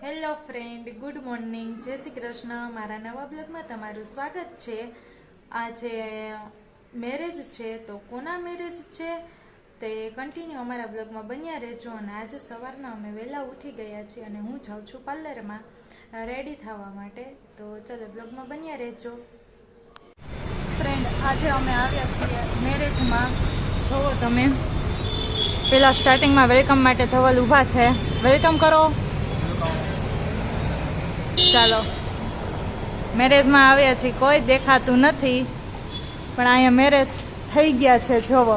Hello friend, good morning, જય શ્રી કૃષ્ણ. મારા નવા બ્લોગમાં તમારું સ્વાગત છે. આજે મેરેજ છે, તો કોના મેરેજ છે તે કન્ટિન્યુ અમારા બ્લોગમાં બન્યા રહેજો. અને આજે સવારના અમે વહેલા ઉઠી ગયા છીએ અને હું જાઉં છું પાર્લરમાં રેડી થવા માટે. તો ચલો બ્લોગમાં બન્યા રહેજો. ફ્રેન્ડ, આજે અમે આવ્યા છીએ મેરેજમાં. જોવો તમે, પેલા સ્ટાર્ટિંગમાં વેલકમ માટે ધવલ ઊભા છે. વેલકમ કરો. ચાલો, મેરેજમાં આવ્યા છીએ, કોઈ દેખાતું નથી, પણ અહીંયા મેરેજ થઈ ગયા છે જોવો.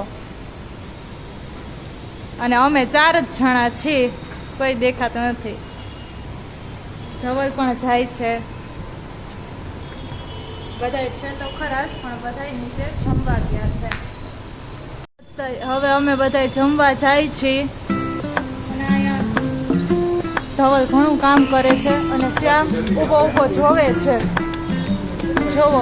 અને અમે 4 જ જણા છીએ, કોઈ દેખાતું નથી. ધવલ પણ જાય છે. બધાય છે તો ખરા જ, પણ બધાય નીચે જમવા ગયા છે. હવે અમે બધાય જમવા જાય છીએ. અને અહીંયા ધવલ ઘણું કામ કરે છે અને શ્યામ ઊભો ઊભો જોવે છે. જોવો,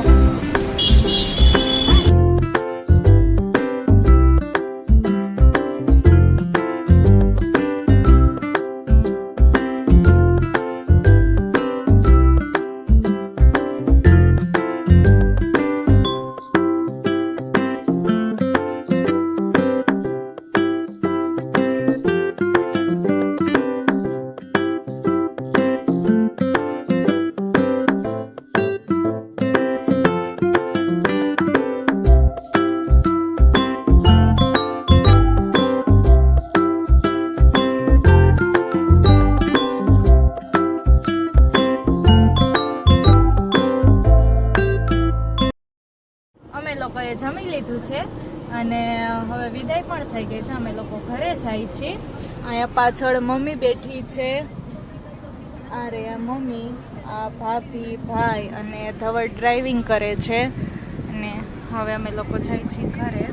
અમે લોકોએ જમી લીધું છે અને હવે વિદાય પણ થઈ ગઈ છે. અમે લોકો ઘરે જાય છીએ. અહીંયા પાછળ મમ્મી બેઠી છે. આ રે આ મમ્મી, આ ભાભી, ભાઈ અને ધવલ ડ્રાઇવિંગ કરે છે. અને હવે અમે લોકો જાય છીએ ઘરે.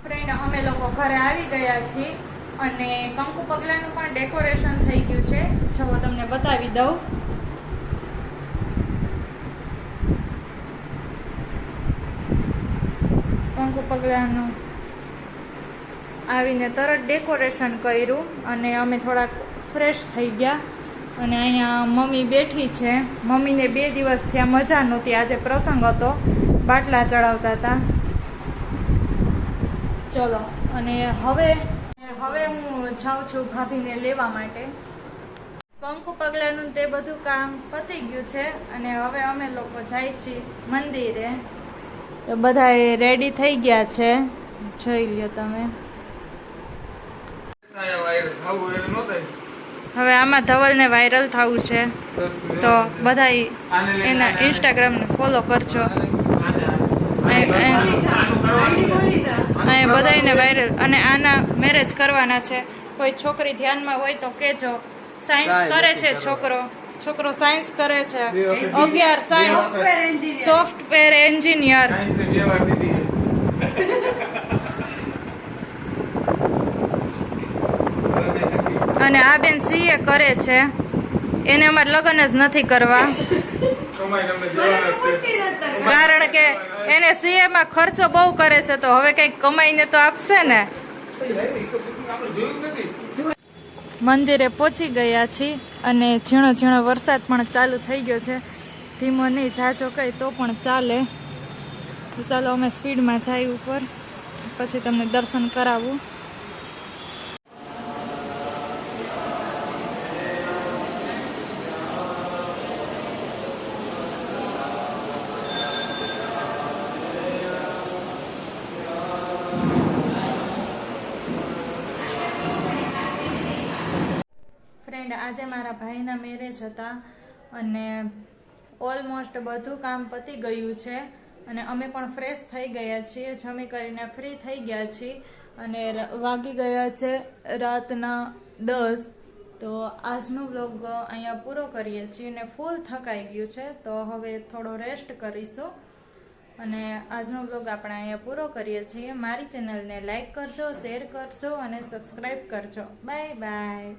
ફ્રેન્ડ, અમે લોકો ઘરે આવી ગયા છીએ અને કંકુ પગલાનું પણ ડેકોરેશન થઈ ગયું છે. જો તમને બતાવી દઉં. કંકુ પગલાનું આવીને તરત ડેકોરેશન કર્યું અને અમે થોડાક ફ્રેશ થઈ ગયા. અને અહીંયા મમ્મી બેઠી છે. મમ્મીને 2 દિવસ થયા મજા નહોતી. આજે પ્રસંગ હતો, બાટલા ચડાવતા હતા. ચલો, અને હવે હું જાઉં છું ભાભીને લેવા માટે. કંકુ પગલાનું તે બધું કામ પતી ગયું છે અને હવે અમે લોકો જાય છીએ મંદિરે. તો બધા રેડી થઈ ગયા છે, જોઈ લ્યો તમે. હવે આમાં ધવલને વાયરલ થવું છે, તો બધા એના ઇન્સ્ટાગ્રામને ફોલો કરજો. અહીંયા બધાને વાયરલ. અને આના મેરેજ કરવાના છે. કોઈ છોકરી ધ્યાનમાં હોય તો કહેજો. સાયન્સ કરે છે છોકરો સાયન્સ કરે છે. 11 સાયન્સ, સોફ્ટવેર એન્જિનિયર. અને આ બેન CA કરે છે. એને અમારે લગ્ન જ નથી કરવા, કારણ કે એને CA માં ખર્ચો બહુ કરે છે. તો હવે કંઈક કમાઈને તો આપશે ને. મંદિરે પહોંચી ગયા છીએ અને ઝીણો ઝીણો વરસાદ પણ ચાલુ થઈ ગયો છે. ધીમો નહીં, ઝાઝો કઈ તો પણ ચાલે. તો ચાલો અમે સ્પીડમાં જઈએ ઉપર, પછી તમને દર્શન કરાવું. ફ્રેન્ડ, આજે મારા ભાઈના મેરેજ હતા અને ઓલમોસ્ટ બધું કામ પતી ગયું છે અને અમે પણ ફ્રેશ થઈ ગયા છીએ. જમી કરીને ફ્રી થઈ ગયા છીએ અને વાગી ગયા છે રાતના 10. તો આજનો વ્લોગ અહીંયા પૂરો કરીએ છીએ અને ફૂલ થકાઈ ગયું છે. તો હવે થોડો રેસ્ટ કરીશું અને આજનો વ્લોગ આપણે અહીંયા પૂરો કરીએ છીએ. મારી ચેનલને લાઈક કરજો, શેર કરજો અને સબસ્ક્રાઈબ કરજો. Bye bye.